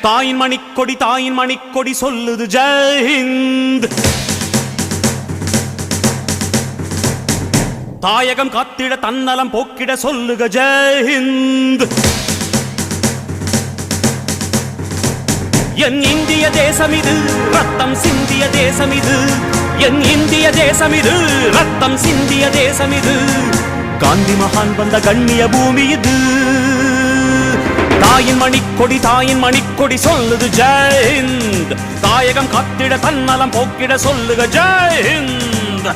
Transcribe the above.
தாயின் மணிக்கொடி சொல்லுது ஜெய் ஹிந்த். தாயகம் காத்திட தன்னலம் போக்கிட சொல்லுக ஜெய் ஹிந்த். என் இந்திய தேசம் இது ரத்தம் சிந்திய தேசம் இது, என் இந்திய தேசம் இது ரத்தம் சிந்திய தேசம் இது, காந்தி மகான் வந்த கண்ணிய பூமி இது. தாயின் மணிக்கொடி சொல்லுது ஜெய் ஹிந்த். தாயகம் காத்திட தன்னலம் போக்கிட சொல்லுக ஜெய் ஹிந்த்.